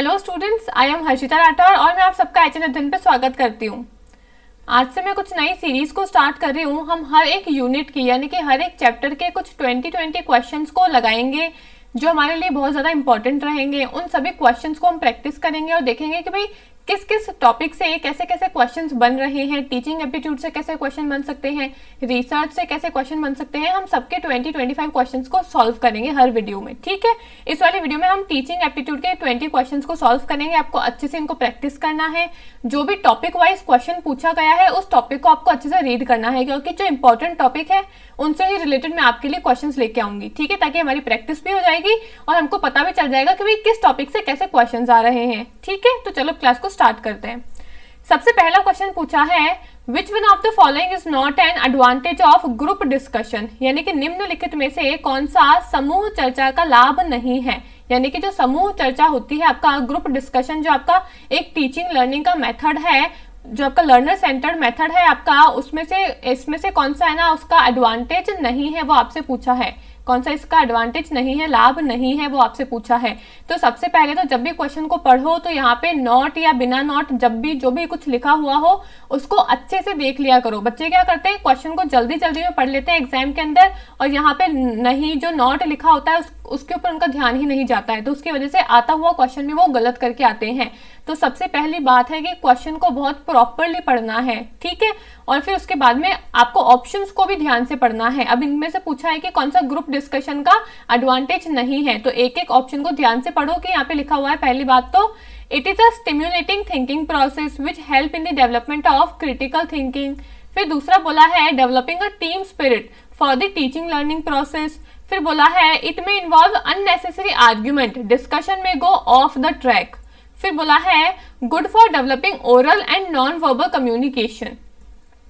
Hello students, I am Harshita Rathore और मैं आप सबका एचएन अध्ययन पे स्वागत करती हूँ। आज से मैं कुछ नई सीरीज को स्टार्ट कर रही हूँ। हम हर एक यूनिट की यानी कि हर एक चैप्टर के कुछ 20 क्वेश्चंस को लगाएंगे जो हमारे लिए बहुत ज़्यादा इंपॉर्टेंट रहेंगे। उन सभी क्वेश्चंस को हम प्रैक्टिस करेंगे और देखेंगे कि भाई किस किस टॉपिक से कैसे कैसे क्वेश्चंस बन रहे हैं, टीचिंग एप्टीट्यूड से कैसे क्वेश्चन बन सकते हैं, रिसर्च से कैसे क्वेश्चन बन सकते हैं। हम सबके 20-25 क्वेश्चंस को सॉल्व करेंगे हर वीडियो में, ठीक है। इस वाली वीडियो में हम टीचिंग एप्टीट्यूड के 20 क्वेश्चंस को सॉल्व करेंगे। आपको अच्छे से इनको प्रैक्टिस करना है। जो भी टॉपिक वाइज क्वेश्चन पूछा गया है उस टॉपिक को आपको अच्छे से रीड करना है, क्योंकि जो इंपॉर्टेंट टॉपिक है उनसे ही रिलेटेड मैं आपके लिए क्वेश्चंस लेके आऊंगी, ठीक है, ताकि हमारी प्रैक्टिस भी हो जाएगी और हमको पता भी चल जाएगा कि भाई किस टॉपिक से कैसे क्वेश्चंस आ रहे हैं, ठीक है। तो चलो क्लास को स्टार्ट करते हैं। सबसे पहला क्वेश्चन पूछा है, which one of the following is not an advantage of group discussion, यानी कि निम्नलिखित में से कौन सा समूह चर्चा का लाभ नहीं है। यानी कि जो समूह चर्चा होती है, आपका ग्रुप डिस्कशन जो आपका एक टीचिंग लर्निंग का मेथड है, जो आपका लर्नर सेंटर्ड मेथड है आपका, उसमें से इसमें से कौन सा है ना उसका एडवांटेज नहीं है, वो आपसे पूछा है। कौन सा इसका एडवांटेज नहीं है, लाभ नहीं है, वो आपसे पूछा है। तो सबसे पहले तो जब भी क्वेश्चन को पढ़ो तो यहाँ पे नॉट या बिना नॉट जब भी जो भी कुछ लिखा हुआ हो उसको अच्छे से देख लिया करो। बच्चे क्या करते हैं, क्वेश्चन को जल्दी जल्दी में पढ़ लेते हैं एग्जाम के अंदर, और यहाँ पे नहीं जो नॉट लिखा होता है उसके ऊपर उनका ध्यान ही नहीं जाता है, तो उसकी वजह से आता हुआ क्वेश्चन भी वो गलत करके आते हैं। तो सबसे पहली बात है कि क्वेश्चन को बहुत प्रॉपरली पढ़ना है, ठीक है, और फिर उसके बाद में आपको ऑप्शंस को भी ध्यान से पढ़ना है। अब इनमें से पूछा है कि कौन सा ग्रुप डिस्कशन का एडवांटेज नहीं है, तो एक एक ऑप्शन को ध्यान से पढ़ो कि यहाँ पे लिखा हुआ है। पहली बात तो it is a stimulating thinking process which help in the development of critical thinking. फिर दूसरा बोला है developing a team spirit for the teaching learning process. फिर बोला है इट में इन्वॉल्व अननेसेसरी आर्ग्यूमेंट, डिस्कशन में गो ऑफ द ट्रैक। फिर बोला है good for developing oral and non verbal communication.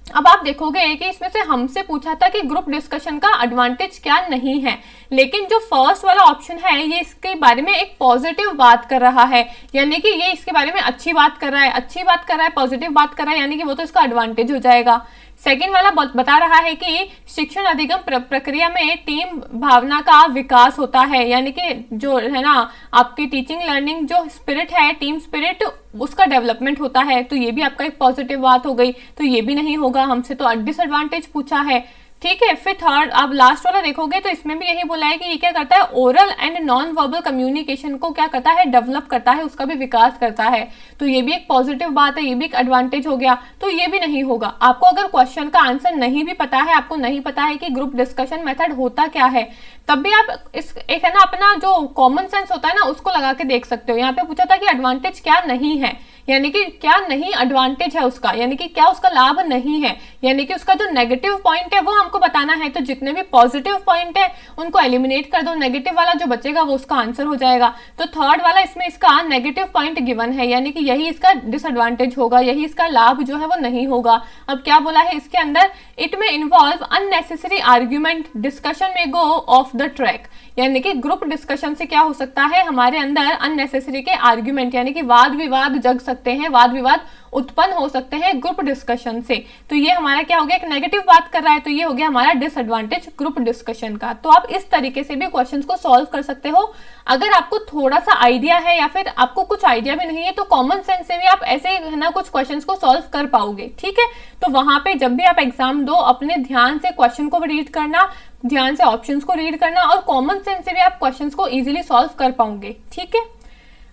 अब आप देखोगे कि इसमें से हमसे पूछा था कि ग्रुप डिस्कशन का एडवांटेज क्या नहीं है, लेकिन जो फर्स्ट वाला ऑप्शन है ये इसके बारे में एक पॉजिटिव बात कर रहा है, यानी कि ये इसके बारे में अच्छी बात कर रहा है, पॉजिटिव बात कर रहा है, यानी कि वो तो इसका एडवांटेज हो जाएगा। सेकेंड वाला बता रहा है कि शिक्षण अधिगम प्रक्रिया में टीम भावना का विकास होता है, यानी कि जो है ना आपकी टीचिंग लर्निंग जो स्पिरिट है, टीम स्पिरिट, उसका डेवलपमेंट होता है। तो ये भी आपका एक पॉजिटिव बात हो गई, तो ये भी नहीं होगा, हमसे तो डिसएडवांटेज पूछा है, ठीक है। फिर थर्ड आप लास्ट वाला देखोगे तो इसमें भी यही बोला है कि ये क्या करता है, oral and non verbal communication को क्या करता है, डेवलप करता है, उसका भी विकास करता है। तो ये भी एक पॉजिटिव बात है, ये भी एक एडवांटेज हो गया, तो ये भी नहीं होगा। आपको अगर क्वेश्चन का आंसर नहीं भी पता है, आपको नहीं पता है कि ग्रुप डिस्कशन मेथड होता क्या है, तब भी आप इस एक है ना अपना जो कॉमन सेंस होता है ना उसको लगा के देख सकते हो। यहाँ पे पूछा था कि एडवांटेज क्या नहीं है, यानी कि क्या नहीं एडवांटेज है उसका, यानी कि क्या उसका लाभ नहीं है, यानी कि उसका जो नेगेटिव पॉइंट है वो हमको बताना है। तो जितने भी पॉजिटिव पॉइंट है उनको एलिमिनेट कर दो, नेगेटिव वाला जो बचेगा वो उसका आंसर हो जाएगा। तो थर्ड वाला इसमें इसका नेगेटिव पॉइंट गिवन है, यानी कि यही इसका डिसएडवांटेज होगा, यही इसका लाभ जो है वो नहीं होगा। अब क्या बोला है इसके अंदर, इट में इन्वॉल्व अननेसेसरी आर्ग्यूमेंट, डिस्कशन में गो ऑफ द ट्रैक, यानी कि ग्रुप डिस्कशन से क्या हो सकता है, हमारे अंदर अननेसेसरी के आर्ग्यूमेंट यानी कि वाद विवाद जग सकते हैं, वाद विवाद उत्पन्न हो सकते हैं ग्रुप डिस्कशन से। तो ये हमारा क्या हो गया, एक नेगेटिव बात कर रहा है, तो ये हो गया हमारा डिसएडवांटेज ग्रुप डिस्कशन का। तो आप इस तरीके से भी क्वेश्चंस को सॉल्व कर सकते हो। अगर आपको थोड़ा सा आइडिया है या फिर आपको कुछ आइडिया भी नहीं है तो कॉमन सेंस से भी आप ऐसे है ना कुछ क्वेश्चंस को सॉल्व कर पाओगे, ठीक है। तो वहां पे जब भी आप एग्जाम दो अपने ध्यान से क्वेश्चन को रीड करना, ध्यान से ऑप्शंस को रीड करना, और कॉमन सेंस से भी आप क्वेश्चंस को इजीली सॉल्व कर पाओगे, ठीक है।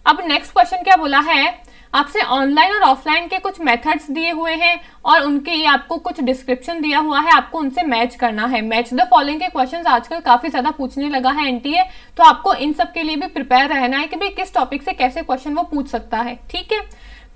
अब नेक्स्ट क्वेश्चन क्या बोला है, आपसे ऑनलाइन और ऑफलाइन के कुछ मेथड्स दिए हुए हैं और उनके आपको कुछ डिस्क्रिप्शन दिया हुआ है, आपको उनसे मैच करना है। मैच द फॉलोइंग के क्वेश्चंस आजकल काफी ज्यादा पूछने लगा है एनटीए, तो आपको इन सब के लिए भी प्रिपेयर रहना है कि भाई किस टॉपिक से कैसे क्वेश्चन वो पूछ सकता है, ठीक है।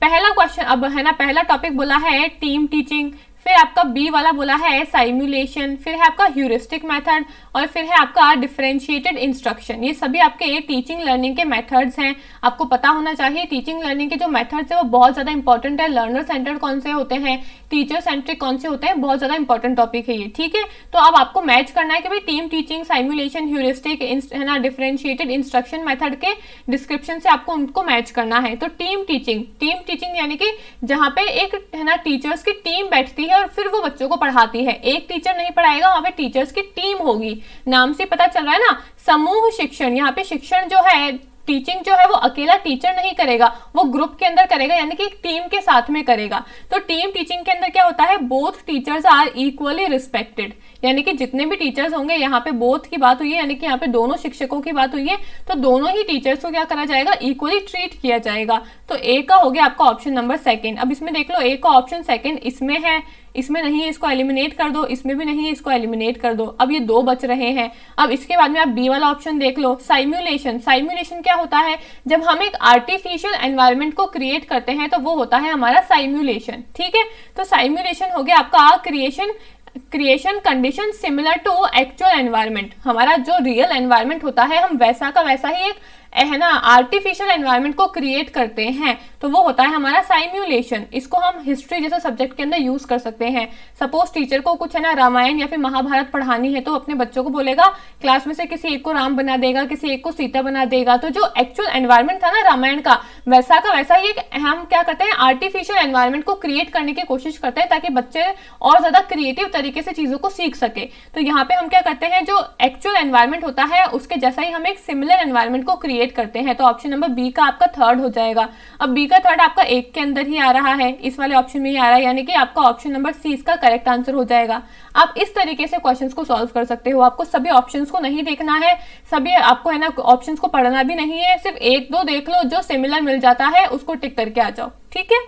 पहला क्वेश्चन अब है ना, पहला टॉपिक बोला है टीम टीचिंग, फिर आपका बी वाला बोला है साइमुलेशन, फिर है आपका ह्यूरिस्टिक मेथड, और फिर है आपका डिफरेंशिएटेड इंस्ट्रक्शन। ये सभी आपके टीचिंग लर्निंग के मेथड्स हैं, आपको पता होना चाहिए। टीचिंग लर्निंग के जो मेथड्स है वो बहुत ज्यादा इंपॉर्टेंट है। लर्नर सेंटर्ड कौन से होते हैं, टीचर सेंट्रिक कौन से होते हैं, बहुत ज्यादा इंपॉर्टेंट टॉपिक है ये, ठीक है। तो अब आपको मैच करना है कि भाई टीम टीचिंग, साइमुलेशन, ह्यूरिस्टिक है ना, डिफरेंशिएटेड इंस्ट्रक्शन मेथड के डिस्क्रिप्शन से आपको उनको मैच करना है। तो टीम टीचिंग यानी कि जहाँ पे एक है ना टीचर्स की टीम बैठती है और फिर वो बच्चों को पढ़ाती है। एक टीचर नहीं पढ़ाएगा, वहां पे टीचर्स की टीम होगी, नाम से पता चल रहा है ना। समूह शिक्षण, यहाँ पे शिक्षण जो है टीचिंग जो है वो अकेला टीचर नहीं करेगा, वो ग्रुप के अंदर करेगा, यानी कि एक टीम के साथ में करेगा। तो टीम टीचिंग के अंदर क्या होता है, both teachers are equally respected, यानी कि जितने भी टीचर्स होंगे, यहाँ पे बोथ की बात हुई है, यानी कि यहाँ पे दोनों शिक्षकों की बात हुई है, तो दोनों ही टीचर्स को क्या करा जाएगा, इक्वली ट्रीट किया जाएगा। तो ए का हो गया आपका ऑप्शन नंबर सेकंड। अब इसमें देख लो, ए का ऑप्शन सेकंड इसमें है, इसमें नहीं है, इसको एलिमिनेट कर दो, इसमें भी नहीं है, इसको एलिमिनेट कर दो। अब ये दो बच रहे हैं। अब इसके बाद में आप बी वाला ऑप्शन देख लो, साइम्युलेशन। साइम्युलेशन क्या होता है, जब हम एक आर्टिफिशियल एनवायरनमेंट को क्रिएट करते हैं तो वो होता है हमारा साइम्युलेशन। ठीक है, तो साइम्युलेशन हो गया आपका creation condition similar to actual environment. हमारा जो रियल एनवायरनमेंट होता है, हम वैसा का वैसा ही एक है ना आर्टिफिशियल एनवायरनमेंट को क्रिएट करते हैं, तो वो होता है हमारा साइम्युलेशन। इसको हम हिस्ट्री जैसे सब्जेक्ट के अंदर यूज कर सकते हैं। सपोज टीचर को कुछ है ना रामायण या फिर महाभारत पढ़ानी है, तो अपने बच्चों को बोलेगा, क्लास में से किसी एक को राम बना देगा, किसी एक को सीता बना देगा। तो जो एक्चुअल एनवायरनमेंट था ना रामायण का वैसा ही हम क्या करते हैं, आर्टिफिशियल एनवायरनमेंट को क्रिएट करने की कोशिश करते हैं, ताकि बच्चे और ज्यादा क्रिएटिव तरीके से चीजों को सीख सके। तो यहाँ पे हम क्या करते हैं, जो एक्चुअल एनवायरनमेंट होता है उसके जैसा ही हम एक सिमिलर एनवायरनमेंट को क्रिएट करते हैं। तो ऑप्शन नंबर बी का आपका थर्ड हो जाएगा। अब बी का थर्ड आपका एक के अंदर ही आ रहा है, इस वाले ऑप्शन में ही आ रहा है, यानी कि आपका ऑप्शन नंबर सी इसका करेक्ट आंसर हो जाएगा। आप इस तरीके से क्वेश्चंस को सॉल्व कर सकते हो। आपको सभी ऑप्शंस को नहीं देखना है, सभी आपको है ना ऑप्शंस को पढ़ना भी नहीं है, सिर्फ एक दो देख लो, जो सिमिलर मिल जाता है उसको टिक करके आ जाओ। ठीक है,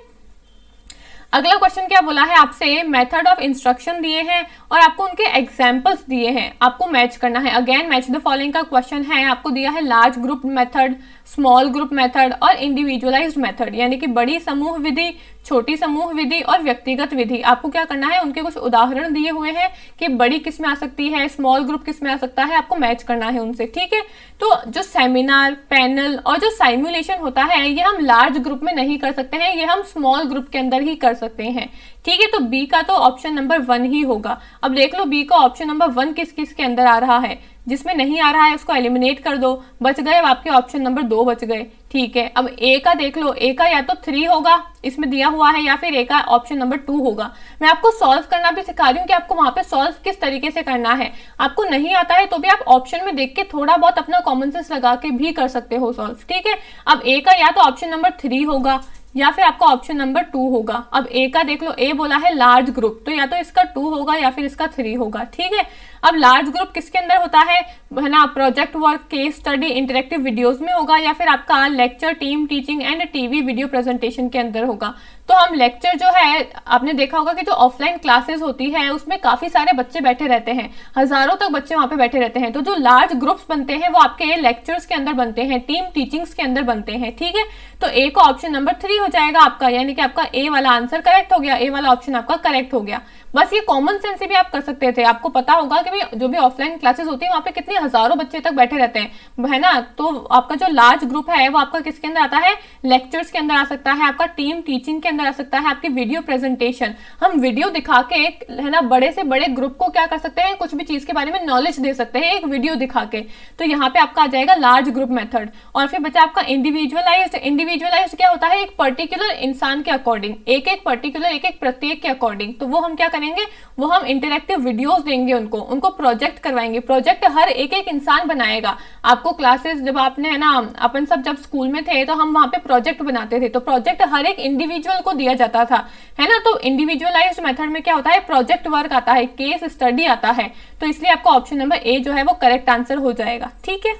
अगला क्वेश्चन क्या बोला है आपसे, मेथड ऑफ इंस्ट्रक्शन दिए हैं और आपको उनके एग्जांपल्स दिए हैं, आपको मैच करना है। अगेन मैच द फॉलोइंग का क्वेश्चन है, आपको दिया है large group method, small group method और इंडिविजुअलाइज्ड मेथड, यानी कि बड़ी समूह विधि, छोटी समूह विधि और व्यक्तिगत विधि। आपको क्या करना है, उनके कुछ उदाहरण दिए हुए हैं कि बड़ी किस में आ सकती है, स्मॉल ग्रुप किस में आ सकता है, आपको मैच करना है उनसे। ठीक है, तो जो सेमिनार, पैनल और जो साइम्युलेशन होता है, ये हम लार्ज ग्रुप में नहीं कर सकते हैं, ये हम स्मॉल ग्रुप के अंदर ही कर सकते हैं। ठीक है, तो बी का तो ऑप्शन नंबर 1 ही होगा। अब देख लो बी का ऑप्शन नंबर 1 किस किस के अंदर आ रहा है, जिसमें नहीं आ रहा है उसको एलिमिनेट कर दो, बच गए अब आपके ऑप्शन नंबर 2 बच गए। ठीक है, अब ए का देख लो, ए का या तो 3 होगा इसमें दिया हुआ है, या फिर ए का ऑप्शन नंबर 2 होगा। मैं आपको सॉल्व करना भी सिखा रही हूँ कि आपको वहां पे सॉल्व किस तरीके से करना है। आपको नहीं आता है तो भी आप ऑप्शन में देख के थोड़ा बहुत अपना कॉमन सेंस लगा के भी कर सकते हो सॉल्व। ठीक है, अब ए का या तो ऑप्शन नंबर 3 होगा या फिर आपका ऑप्शन नंबर 2 होगा। अब ए का देख लो, ए बोला है लार्ज ग्रुप, तो या तो इसका 2 होगा या फिर इसका 3 होगा। ठीक है, अब लार्ज ग्रुप किसके अंदर होता है ना, project work, case study, interactive videos में होगा, या फिर आपका lecture, team teaching and TV video presentation के अंदर होगा। तो हम लेक्चर जो है, आपने देखा होगा कि जो ऑफलाइन क्लासेस होती है उसमें काफी सारे बच्चे बैठे रहते हैं, हजारों तक बच्चे वहां पे बैठे रहते हैं। तो जो लार्ज ग्रुप्स बनते हैं वो आपके लेक्चर्स के अंदर बनते हैं, टीम टीचिंग्स के अंदर बनते हैं। ठीक है, तो ए का ऑप्शन नंबर 3 हो जाएगा आपका, यानी कि आपका ए वाला आंसर करेक्ट हो गया, ए वाला ऑप्शन आपका करेक्ट हो गया। बस ये कॉमन सेंस से भी आप कर सकते थे। आपको पता होगा कि भाई जो भी ऑफलाइन क्लासेस होती है वहां पे कितने हजारों बच्चे तक बैठे रहते हैं, है ना। तो आपका जो लार्ज ग्रुप है वो आपका किसके अंदर आता है, लेक्चर्स के अंदर आ सकता है, आपका टीम टीचिंग के अंदर आ सकता है, आपकी वीडियो प्रेजेंटेशन। हम वीडियो दिखा के है ना बड़े से बड़े ग्रुप को क्या कर सकते हैं, कुछ भी चीज के बारे में नॉलेज दे सकते हैं एक वीडियो दिखा के। तो यहाँ पे आपका आ जाएगा लार्ज ग्रुप मेथड। और फिर बचा आपका इंडिविजुअलाइज्ड। इंडिविजुअलाइज्ड क्या होता है, एक पर्टिकुलर इंसान के अकॉर्डिंग, एक एक पर्टिकुलर, एक एक प्रत्येक के अकॉर्डिंग। तो वो हम क्या करेंगे, वो हम इंटरेक्टिव वीडियोस देंगे उनको प्रोजेक्ट करवाएंगे। प्रोजेक्ट हर एक एक इंसान बनाएगा। आपको क्लासेस जब आपने है ना, अपन सब जब स्कूल में थे तो हम वहां पे प्रोजेक्ट बनाते थे, तो प्रोजेक्ट हर एक इंडिविजुअल को दिया जाता था, है ना। तो इंडिविजुअलाइज्ड मेथड में क्या होता है, प्रोजेक्ट वर्क आता है, केस स्टडी आता है। तो इसलिए आपका ऑप्शन नंबर ए जो है वो करेक्ट आंसर हो जाएगा। ठीक है,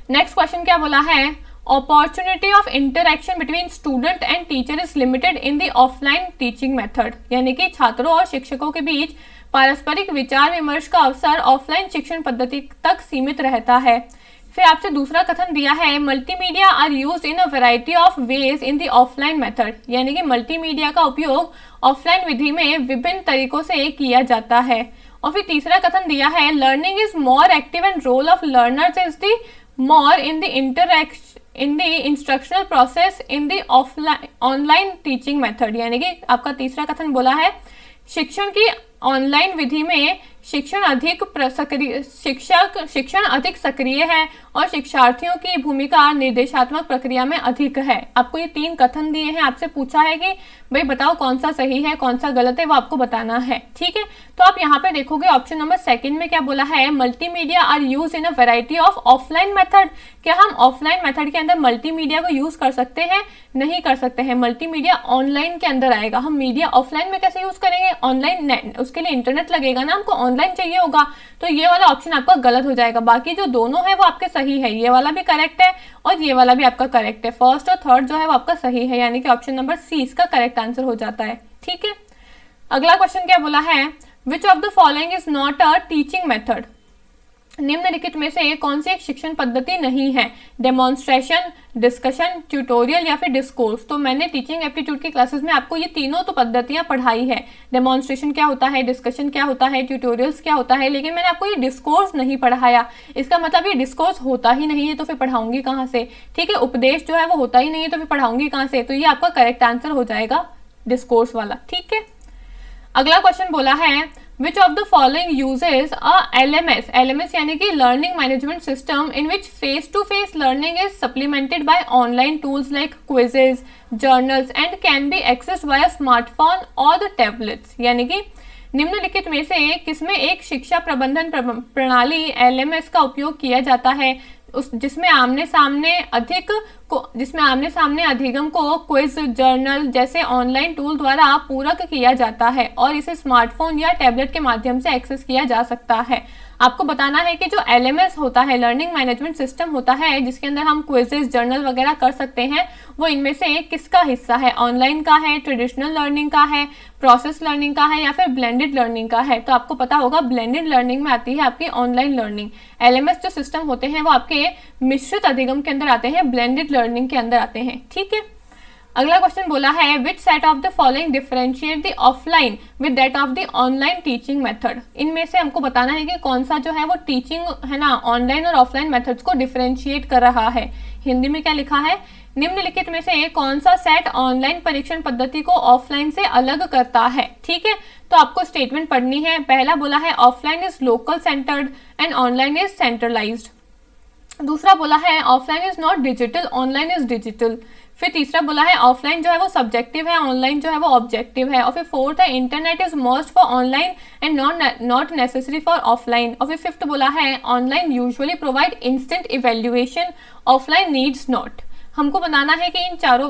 नेक्स्ट क्वेश्चन क्या बोला है, opportunity of interaction between student and teacher is limited in the offline teaching method, यानी कि छात्रों और शिक्षकों के बीच पारस्परिक विचार विमर्श का अवसर ऑफलाइन शिक्षण पद्धति तक सीमित रहता है। फिर आपसे दूसरा कथन दिया है, multimedia are used in a variety of ways in the offline method, यानी कि मल्टीमीडिया का उपयोग ऑफलाइन विधि में विभिन्न तरीकों से किया जाता है। और फिर तीसरा कथन दिया है, learning is more active and role of learners is the more in the instructional process in the online teaching method, यानी कि आपका तीसरा कथन बोला है, शिक्षण की ऑनलाइन विधि में शिक्षण अधिक सक्रिय है और शिक्षार्थियों की भूमिका निर्देशात्मक प्रक्रिया में अधिक है। आपको ये 3 कथन दिए हैं, आपसे पूछा है कि भाई बताओ कौन सा सही है कौन सा गलत है, वो आपको बताना है। ठीक है, तो आप यहाँ पे देखोगे ऑप्शन नंबर सेकंड में क्या बोला है, multimedia are use in a variety of offline method. क्या हम ऑफलाइन मेथड के अंदर मल्टीमीडिया को यूज कर सकते हैं? नहीं कर सकते हैं। मल्टीमीडिया ऑनलाइन के अंदर आएगा, हम मीडिया ऑफलाइन में कैसे यूज करेंगे? ऑनलाइन, उसके लिए इंटरनेट लगेगा ना, हमको ऑनलाइन चाहिए होगा। तो ये वाला ऑप्शन आपका गलत हो जाएगा। बाकी जो दोनों है वो आपके सही है, ये वाला भी करेक्ट है और ये वाला भी आपका करेक्ट है। फर्स्ट और थर्ड जो है वो आपका सही है, यानी कि ऑप्शन नंबर सी इसका करेक्ट आंसर हो जाता है। ठीक है, अगला क्वेश्चन क्या बोला है, which of the following is not a teaching method. निम्नलिखित में से कौन सी एक शिक्षण पद्धति नहीं है? डेमोन्स्ट्रेशन, डिस्कशन, ट्यूटोरियल या फिर डिस्कोर्स। तो मैंने टीचिंग एप्टीट्यूड की क्लासेस में आपको ये तीनों तो पद्धतियां पढ़ाई है। डेमोन्स्ट्रेशन क्या होता है, डिस्कशन क्या होता है, ट्यूटोरियल्स क्या होता है, लेकिन मैंने आपको ये डिस्कोर्स नहीं पढ़ाया। इसका मतलब ये डिस्कोर्स होता ही नहीं है तो फिर पढ़ाऊंगी कहाँ से? ठीक है, उपदेश जो है वो होता ही नहीं है तो फिर पढ़ाऊंगी कहाँ से? तो ये आपका करेक्ट आंसर हो जाएगा डिस्कोर्स वाला। ठीक है, अगला क्वेश्चन बोला है, which of the following uses a LMS? LMS यानी कि Learning Management System in which face-to-face learning is supplemented by online tools like quizzes, journals and can be accessed via smartphone or the tablets। यानी कि निम्नलिखित में से किसमें एक शिक्षा प्रबंधन प्रणाली LMS का उपयोग किया जाता है, जिसमें आमने सामने अधिगम को क्विज, जर्नल जैसे ऑनलाइन टूल द्वारा पूरक किया जाता है और इसे स्मार्टफोन या टैबलेट के माध्यम से एक्सेस किया जा सकता है। आपको बताना है कि जो LMS होता है, लर्निंग मैनेजमेंट सिस्टम होता है, जिसके अंदर हम क्विजेस, जर्नल वगैरह कर सकते हैं, वो इनमें से किसका हिस्सा है? ऑनलाइन का है, ट्रेडिशनल लर्निंग का है, प्रोसेस लर्निंग का है या फिर ब्लेंडेड लर्निंग का है? तो आपको पता होगा ब्लेंडेड लर्निंग में आती है आपकी ऑनलाइन लर्निंग। LMS जो सिस्टम होते हैं वो आपके मिश्रित अधिगम के अंदर आते हैं, ब्लेंडेड लर्निंग के अंदर आते हैं। ठीक है, अगला क्वेश्चन बोला है, which set of the following differentiate the offline with that of the online teaching method. इनमें से हमको बताना है कि कौन सा जो है वो टीचिंग है ना, ऑनलाइन और ऑफलाइन मेथड्स को डिफरेंशिएट कर रहा है। हिंदी में क्या लिखा है, निम्नलिखित में से कौन सा सेट ऑनलाइन परीक्षण पद्धति को ऑफलाइन से अलग करता है? ठीक है, तो आपको स्टेटमेंट पढ़नी है। पहला बोला है offline is local centred and online is centralised. दूसरा बोला है offline is not digital, online is digital. फिर तीसरा बोला है ऑफलाइन जो है वो सब्जेक्टिव है, ऑनलाइन जो है वो ऑब्जेक्टिव है। और फिर फोर्थ है internet is must for online and not necessary for offline. और फिर फिफ्थ बोला है online usually provide instant evaluation, offline needs not. हमको बताना है कि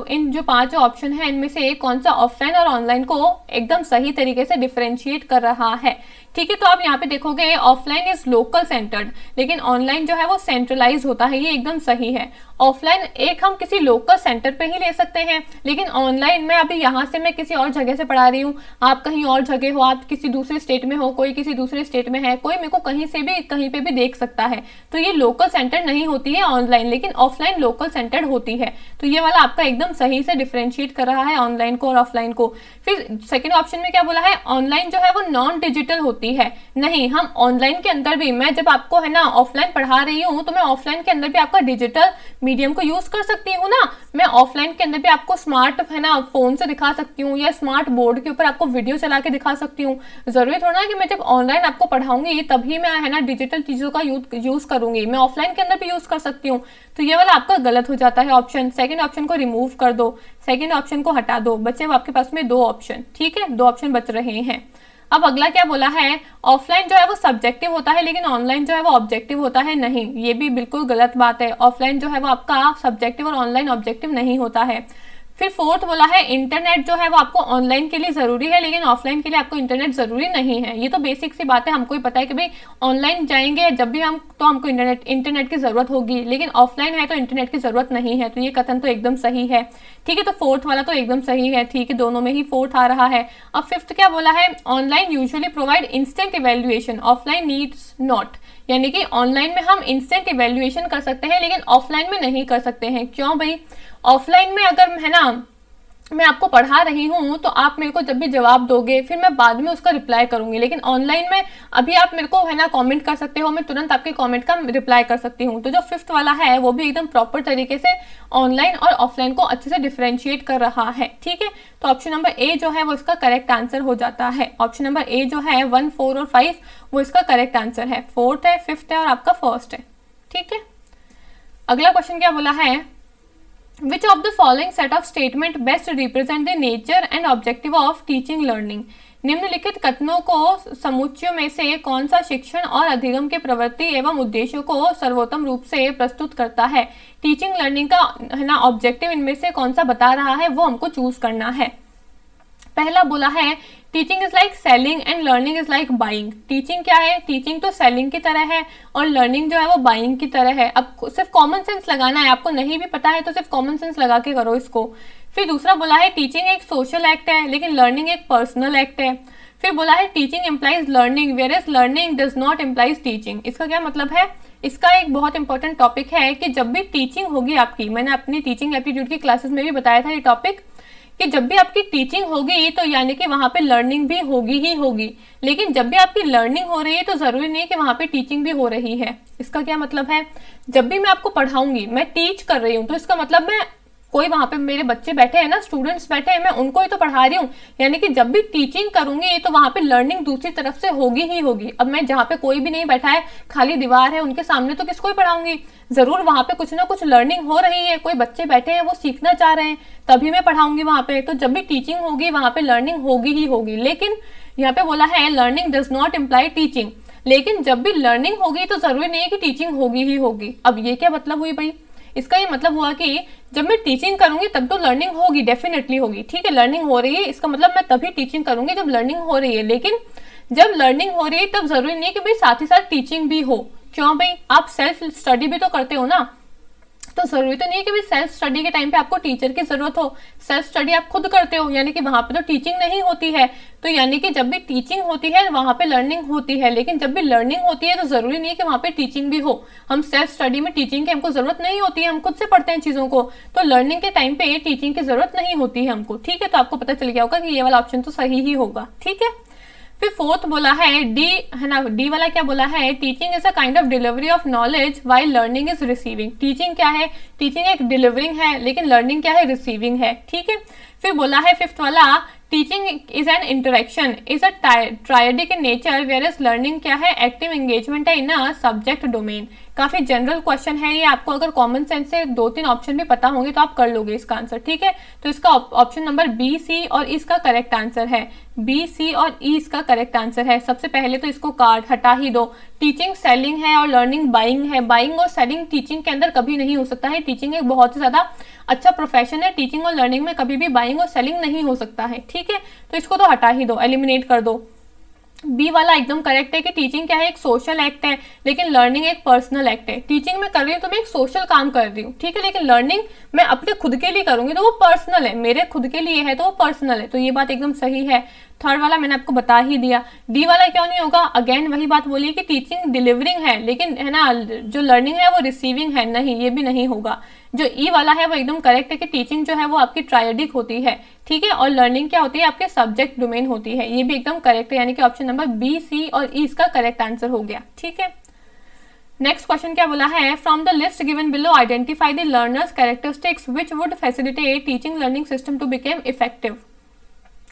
इन जो 5 ऑप्शन है इनमें से कौन सा ऑफलाइन और ऑनलाइन को एकदम सही तरीके से डिफरेंशिएट कर रहा है। ठीक है, तो आप यहाँ पे देखोगे ऑफलाइन इज लोकल सेंटर्ड, लेकिन ऑनलाइन जो है वो सेंट्रलाइज होता है, ये एकदम सही है। ऑफलाइन एक हम किसी लोकल सेंटर पे ही ले सकते हैं, लेकिन ऑनलाइन में अभी यहाँ से मैं किसी और जगह से पढ़ा रही हूँ, आप कहीं और जगह हो, आप किसी दूसरे स्टेट में हो, कोई किसी दूसरे स्टेट में है, कोई मेरे को कहीं से भी कहीं पे भी देख सकता है। तो ये लोकल सेंटर नहीं होती है ऑनलाइन, लेकिन ऑफलाइन लोकल सेंटर होती है। तो ये वाला आपका एकदम सही से डिफरेंशिएट कर रहा है ऑनलाइन को और ऑफलाइन को। फिर सेकेंड ऑप्शन में क्या बोला है, ऑनलाइन जो है वो नॉन डिजिटल होती है। नहीं, हम ऑनलाइन के अंदर भी, मैं जब आपको है ना ऑफलाइन पढ़ा रही हूँ तो मैं ऑफलाइन के अंदर भी आपका डिजिटल मीडियम को यूज कर सकती हूँ ना। मैं ऑफलाइन के अंदर भी आपको स्मार्ट है ना फोन से दिखा सकती हूँ या स्मार्ट बोर्ड के ऊपर आपको वीडियो चला के दिखा सकती हूँ। जरूरी थोड़ा ना कि मैं जब ऑनलाइन आपको पढ़ाऊंगी तभी मैं है ना डिजिटल चीजों का यूज करूंगी, मैं ऑफलाइन के अंदर भी यूज कर सकती हूँ। तो ये वाला आपका गलत हो जाता है ऑप्शन। सेकंड ऑप्शन को रिमूव कर दो, सेकंड ऑप्शन को हटा दो, बचे आपके पास में 2 ऑप्शन। ठीक है, 2 ऑप्शन बच रहे हैं। अब अगला क्या बोला है, ऑफलाइन जो है वो सब्जेक्टिव होता है लेकिन ऑनलाइन जो है वो ऑब्जेक्टिव होता है। नहीं, ये भी बिल्कुल गलत बात है। ऑफलाइन जो है वो आपका सब्जेक्टिव और ऑनलाइन ऑब्जेक्टिव नहीं होता है। फिर फोर्थ बोला है इंटरनेट जो है वो आपको ऑनलाइन के लिए जरूरी है लेकिन ऑफलाइन के लिए आपको इंटरनेट जरूरी नहीं है। ये तो बेसिक सी बात है, हमको ही पता है कि भाई ऑनलाइन जाएंगे जब भी हम तो हमको इंटरनेट की जरूरत होगी, लेकिन ऑफलाइन है तो इंटरनेट की जरूरत नहीं है। तो ये कथन तो एकदम सही है। ठीक है, तो फोर्थ वाला तो एकदम सही है। ठीक है, दोनों में ही फोर्थ आ रहा है। अब फिफ्थ क्या बोला है, online usually provide instant evaluation, offline needs not. यानी कि ऑनलाइन में हम इंस्टेंट इवेल्युएशन कर सकते हैं लेकिन ऑफलाइन में नहीं कर सकते हैं। क्यों भाई, ऑफलाइन में अगर है ना मैं आपको पढ़ा रही हूँ तो आप मेरे को जब भी जवाब दोगे फिर मैं बाद में उसका रिप्लाई करूंगी, लेकिन ऑनलाइन में अभी आप मेरे को है ना कमेंट कर सकते हो, मैं तुरंत आपके कमेंट का रिप्लाई कर सकती हूँ। तो जो फिफ्थ वाला है वो भी एकदम प्रॉपर तरीके से ऑनलाइन और ऑफलाइन को अच्छे से डिफरेंशिएट कर रहा है। ठीक है, तो ऑप्शन नंबर ए जो है वो इसका करेक्ट आंसर हो जाता है। ऑप्शन नंबर ए जो है 1, 4 और 5 वो इसका करेक्ट आंसर है। फोर्थ है, फिफ्थ है और आपका फर्स्ट है। ठीक है, अगला क्वेश्चन क्या बोला है, which of the following set of statement best represent the nature and objective of teaching learning. निम्नलिखित कथनों को समुच्चयों में से कौन सा शिक्षण और अधिगम के प्रवृत्ति एवं उद्देश्यों को सर्वोत्तम रूप से प्रस्तुत करता है। टीचिंग लर्निंग का है ना ऑब्जेक्टिव इनमें से कौन सा बता रहा है वो हमको चूज करना है। पहला बोला है teaching is like selling and learning is like buying. Teaching क्या है, टीचिंग तो सेलिंग की तरह है और लर्निंग जो है वो बाइंग की तरह है। अब सिर्फ कॉमन सेंस लगाना है, आपको नहीं भी पता है तो सिर्फ कॉमन सेंस लगा के करो इसको। फिर दूसरा बोला है टीचिंग एक सोशल एक्ट है लेकिन लर्निंग एक पर्सनल एक्ट है। फिर बोला है teaching implies learning whereas learning does not implies teaching. इसका क्या मतलब है, इसका एक बहुत इंपॉर्टेंट टॉपिक है कि जब भी टीचिंग होगी आपकी, मैंने अपनी टीचिंग एप्टीट्यूड की क्लासेस में भी बताया था ये टॉपिक, कि जब भी आपकी टीचिंग होगी तो यानी कि वहां पे लर्निंग भी होगी ही होगी। लेकिन जब भी आपकी लर्निंग हो रही है तो जरूरी नहीं कि वहां पे टीचिंग भी हो रही है। इसका क्या मतलब है, जब भी मैं आपको पढ़ाऊंगी, मैं टीच कर रही हूँ, तो इसका मतलब मैं कोई वहां पे मेरे बच्चे बैठे हैं ना, स्टूडेंट्स बैठे हैं, मैं उनको ही तो पढ़ा रही हूँ। यानी कि जब भी टीचिंग करूंगी तो वहां पे लर्निंग दूसरी तरफ से होगी ही होगी। अब मैं जहाँ पे कोई भी नहीं बैठा है, खाली दीवार है उनके सामने, तो किसको ही पढ़ाऊंगी, जरूर वहां पे कुछ ना कुछ लर्निंग हो रही है, कोई बच्चे बैठे हैं वो सीखना चाह रहे हैं, तभी मैं पढ़ाऊंगी वहां पे। तो जब भी टीचिंग होगी वहां पे लर्निंग होगी ही होगी। लेकिन यहाँ पे बोला है learning does not imply teaching, लेकिन जब भी लर्निंग होगी तो जरूरी नहीं है कि टीचिंग होगी ही होगी। अब ये क्या मतलब हुई भाई, इसका ये मतलब हुआ कि जब मैं टीचिंग करूंगी तब तो लर्निंग होगी, डेफिनेटली होगी। ठीक है, लर्निंग हो रही है, इसका मतलब मैं तभी टीचिंग करूंगी जब लर्निंग हो रही है। लेकिन जब लर्निंग हो रही है तब जरूरी नहीं कि भाई साथ ही साथ टीचिंग भी हो। क्यों भाई, आप सेल्फ स्टडी भी तो करते हो ना, तो जरूरी तो नहीं है कि भाई सेल्फ स्टडी के टाइम पे आपको टीचर की जरूरत हो। सेल्फ स्टडी आप खुद करते हो, यानी कि वहां पे तो टीचिंग नहीं होती है। तो यानी कि जब भी टीचिंग होती है वहां पे लर्निंग होती है, लेकिन जब भी लर्निंग होती है तो जरूरी नहीं है कि वहां पे टीचिंग भी हो। हम सेल्फ स्टडी में टीचिंग की हमको जरूरत नहीं होती है, हम खुद से पढ़ते हैं चीजों को, तो लर्निंग के टाइम पे टीचिंग की जरूरत नहीं होती है हमको। ठीक है, तो आपको पता चल गया होगा कि ये वाला ऑप्शन तो सही ही होगा। ठीक है, फिर फोर्थ बोला है डी, है ना, डी वाला क्या बोला है, teaching is a kind of delivery of knowledge while learning is receiving. Teaching क्या है, टीचिंग एक डिलीवरिंग है, लेकिन लर्निंग क्या है, रिसीविंग है। ठीक है, फिर बोला है फिफ्थ वाला teaching is an interaction is a triadic in nature where is learning क्या है, एक्टिव एंगेजमेंट है इन अ सब्जेक्ट डोमेन। काफी जनरल क्वेश्चन है ये, आपको अगर कॉमन सेंस से 2-3 ऑप्शन भी पता होंगे तो आप कर लोगे इसका आंसर। ठीक है, तो इसका ऑप्शन नंबर बी, सी और इसका करेक्ट आंसर है। बी, सी और ई इसका करेक्ट आंसर है। सबसे पहले तो इसको काट हटा ही दो। टीचिंग सेलिंग है और लर्निंग बाइंग है। बाइंग और सेलिंग टीचिंग के अंदर कभी नहीं हो सकता है। टीचिंग एक बहुत ही ज्यादा अच्छा प्रोफेशन है, टीचिंग और लर्निंग में कभी भी बाइंग और सेलिंग नहीं हो सकता है। ठीक है, तो इसको तो हटा ही दो, एलिमिनेट कर दो। बी वाला एकदम करेक्ट है कि टीचिंग क्या है, एक सोशल एक्ट है, लेकिन लर्निंग एक पर्सनल एक्ट है। टीचिंग मैं कर रही हूँ तो मैं एक सोशल काम कर रही हूँ, ठीक है, लेकिन लर्निंग मैं अपने खुद के लिए करूंगी तो वो पर्सनल है, मेरे खुद के लिए है तो वो पर्सनल है। तो ये बात एकदम सही है। थर्ड वाला मैंने आपको बता ही दिया। डी वाला क्यों नहीं होगा, अगेन वही बात बोली कि टीचिंग डिलीवरिंग है, लेकिन है ना जो लर्निंग है वो रिसीविंग है, नहीं, ये भी नहीं होगा। जो ई वाला है वो एकदम करेक्ट है कि टीचिंग जो है वो आपकी ट्रायडिक होती है, ठीक है, और लर्निंग क्या होती है, आपके सब्जेक्ट डोमेन होती है। ये भी एकदम करेक्ट है, यानी कि ऑप्शन नंबर बी, सी और ई इसका करेक्ट आंसर हो गया। ठीक है, नेक्स्ट क्वेश्चन क्या बोला है, from the list given below identify the learners characteristics which would facilitate teaching learning system to become effective.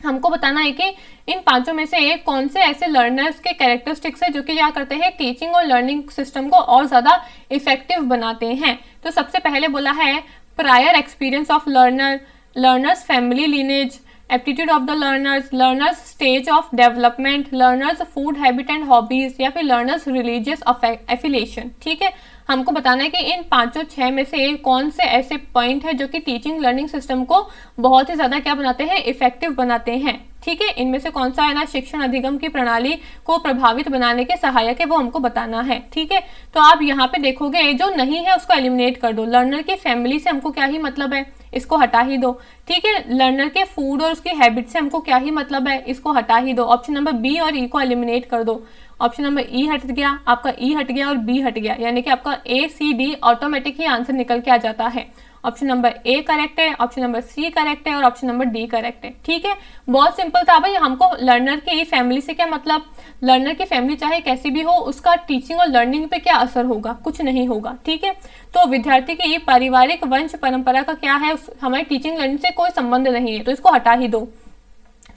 हमको बताना है कि इन पांचों में से कौन से ऐसे लर्नर्स के कैरेक्टरिस्टिक्स है जो कि क्या करते हैं, टीचिंग और लर्निंग सिस्टम को और ज्यादा इफेक्टिव बनाते हैं। तो सबसे पहले बोला है prior experience of learner, learners family lineage, aptitude of the learners, learners stage of development, learners food habit and hobbies, या फिर लर्नर्स रिलीजियस एफिलिएशन। ठीक है, हमको बताना है कि इन पांचों 6 में से कौन से ऐसे पॉइंट है जो कि टीचिंग लर्निंग सिस्टम को बहुत ही ज्यादा क्या बनाते हैं, इफेक्टिव बनाते हैं। ठीक है, इनमें से कौन सा है ना शिक्षण अधिगम की प्रणाली को प्रभावित बनाने के सहायक है, वो हमको बताना है। ठीक है, तो आप यहाँ पे देखोगे जो नहीं है उसको एलिमिनेट कर दो। लर्नर की फैमिली से हमको क्या ही मतलब है, इसको हटा ही दो। ठीक है, लर्नर के फूड और उसकी हैबिट से हमको क्या ही मतलब है, इसको हटा ही दो। ऑप्शन नंबर बी और ई को एलिमिनेट कर दो। ऑप्शन नंबर ई हट गया, आपका ई हट गया और बी हट गया, यानी कि आपका ए, सी, डी ऑटोमेटिक ही आंसर निकल के आ जाता है। ऑप्शन नंबर ए करेक्ट है, ऑप्शन नंबर सी करेक्ट है और ऑप्शन नंबर डी करेक्ट है। ठीक है, बहुत सिंपल था भाई। हमको लर्नर की फैमिली से क्या मतलब, लर्नर की फैमिली चाहे कैसी भी हो उसका टीचिंग और लर्निंग पे क्या असर होगा, कुछ नहीं होगा। ठीक है, तो विद्यार्थी की पारिवारिक वंश परंपरा का क्या है, हमारी टीचिंग लर्निंग से कोई संबंध नहीं है, तो इसको हटा ही दो।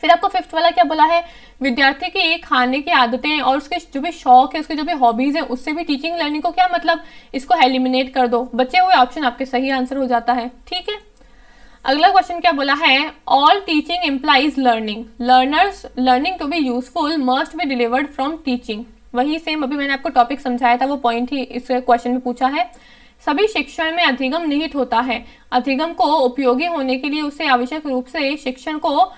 फिर आपको फिफ्थ वाला क्या बोला है, विद्यार्थी की खाने की आदतें और उसके जो भी शौक है, उसके जो भी हॉबीज है, उससे भी टीचिंग लर्निंग को क्या मतलब, इसको एलिमिनेट कर दो। बचे हुए ऑप्शन आपके सही आंसर हो जाता है। ठीक है, अगला क्वेश्चन क्या बोला है, all teaching implies learning, learners learning to be useful must be delivered from teaching. वही सेम अभी मैंने आपको टॉपिक समझाया था, वो पॉइंट ही इस क्वेश्चन में पूछा है। सभी शिक्षण में अधिगम निहित होता है, अधिगम को उपयोगी होने के लिए उसे आवश्यक रूप से शिक्षण को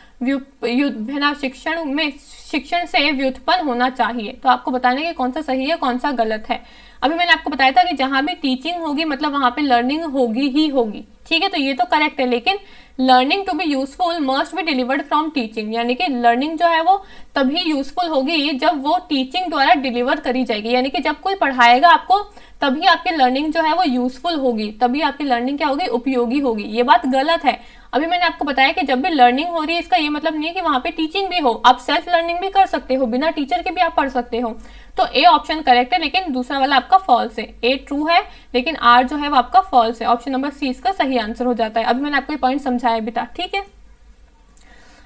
शिक्षण से व्युत्पन्न होना चाहिए। तो आपको बताने कि कौन सा सही है कौन सा गलत है। अभी मैंने आपको बताया था कि जहां भी टीचिंग होगी मतलब वहां पे लर्निंग होगी ही होगी। ठीक है, तो ये तो करेक्ट है, लेकिन learning to be useful must be delivered from teaching, यानी कि लर्निंग जो है वो तभी यूजफुल होगी जब वो टीचिंग द्वारा डिलीवर करी जाएगी, यानी कि जब कोई पढ़ाएगा आपको तभी आपकी लर्निंग जो है वो यूजफुल होगी, तभी आपकी लर्निंग क्या होगी, उपयोगी होगी। ये बात गलत है। अभी मैंने आपको बताया कि जब भी लर्निंग हो रही है इसका ये मतलब नहीं है कि वहां पे टीचिंग भी हो, आप सेल्फ लर्निंग भी कर सकते हो, बिना टीचर के भी आप पढ़ सकते हो। तो ए ऑप्शन करेक्ट है, लेकिन दूसरा वाला आपका फॉल्स है। ए ट्रू है लेकिन आर जो है वो आपका फॉल्स है। ऑप्शन नंबर सी इसका सही आंसर हो जाता है। अभी मैंने आपको ये पॉइंट समझाया भी था। ठीक है,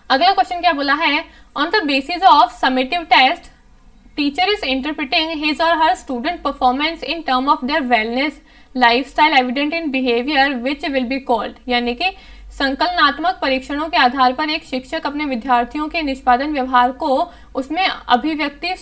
अगला क्वेश्चन क्या बोला है, on the basis of summative test teacher is interpreting his or her student performance in term of their wellness lifestyle evident in behavior which will be called, यानी कि संकलनात्मक परीक्षणों के आधार पर एक शिक्षक अपने विद्यार्थियों के निष्पादन व्यवहार को उसमें अभिव्यक्ति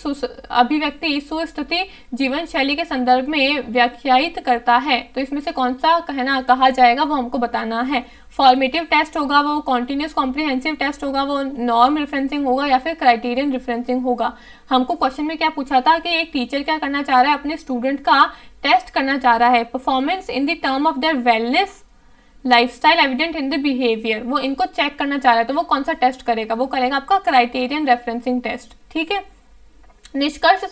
सुस्थिति जीवन शैली के संदर्भ में व्याख्यायित करता है। तो इसमें से कौन सा कहना कहा जाएगा वो हमको बताना है। फॉर्मेटिव टेस्ट होगा, वो कॉन्टिन्यूस कॉम्प्रिहेंसिव टेस्ट होगा, वो नॉर्म रिफरेंसिंग होगा या फिर क्राइटेरियन रिफरेंसिंग होगा। हमको क्वेश्चन में क्या पूछा था कि एक टीचर क्या करना चाह रहा है, अपने स्टूडेंट का टेस्ट करना चाह रहा है, performance in the term of their wellness lifestyle evident in the behaviour, वो इनको चेक करना चाह रहा है। तो वो कौन सा टेस्ट करेगा, वो करेगा आपका क्राइटेरियन रेफरेंसिंग टेस्ट। ठीक है, निष्कर्ष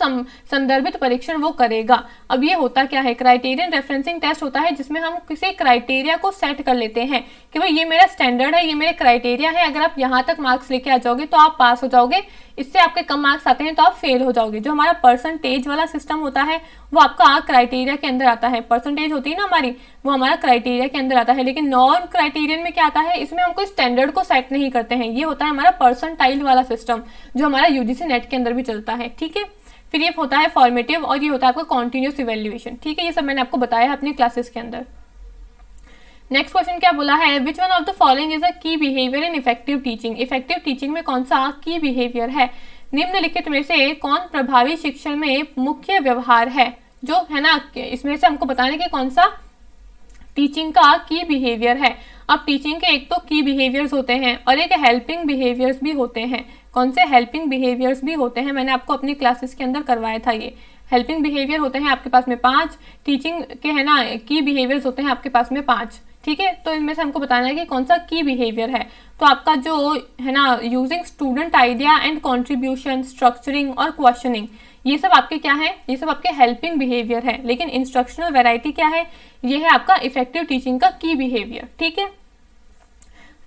संदर्भित परीक्षण वो करेगा। अब ये होता क्या है, क्राइटेरियन रेफरेंसिंग टेस्ट होता है जिसमें हम किसी क्राइटेरिया को सेट कर लेते हैं कि भाई ये मेरा स्टैंडर्ड है, ये मेरे क्राइटेरिया है, अगर आप यहाँ तक मार्क्स लेके आ जाओगे तो आप पास हो जाओगे, इससे आपके कम मार्क्स आते हैं तो आप फेल हो जाओगे। जो हमारा परसेंटेज वाला सिस्टम होता है वो आपका क्राइटेरिया के अंदर आता है। परसेंटेज होती है ना हमारी, वो हमारा क्राइटेरिया के अंदर आता है। लेकिन नॉन क्राइटेरियन में क्या आता है, इसमें हम कोई स्टैंडर्ड को सेट नहीं करते हैं। ये होता है हमारा परसेंटाइल वाला सिस्टम जो हमारा यूजीसी नेट के अंदर भी चलता है। ठीक है, फिर ये होता है फॉर्मेटिव और ये होता है आपका कॉन्टिन्यूस इवेल्युएशन। ठीक है, ये सब मैंने आपको बताया है अपनी क्लासेस के अंदर। नेक्स्ट क्वेश्चन क्या बोला है, which one of the following is a key behaviour in effective teaching. Effective teaching में कौन सा की बिहेवियर है, निम्नलिखित में से कौन प्रभावी शिक्षण में मुख्य व्यवहार है, जो है ना इसमें से हमको बताने के कौन सा टीचिंग का की बिहेवियर है। अब टीचिंग के एक तो की बिहेवियर्स होते हैं और एक हेल्पिंग बिहेवियर्स भी होते हैं। कौन से हेल्पिंग बिहेवियर्स भी होते हैं, मैंने आपको अपनी क्लासेस के अंदर करवाया था। ये हेल्पिंग बिहेवियर होते हैं आपके पास में 5, टीचिंग के है ना की बिहेवियर्स होते हैं आपके पास में 5। ठीक है, तो इनमें से हमको बताना है कि कौन सा की बिहेवियर है। तो आपका जो है ना using student idea and contribution, structuring और क्वेश्चनिंग, ये सब आपके क्या है, ये सब आपके हेल्पिंग बिहेवियर है। लेकिन इंस्ट्रक्शनल वैरायटी क्या है, ये है आपका इफेक्टिव टीचिंग का की बिहेवियर। ठीक है,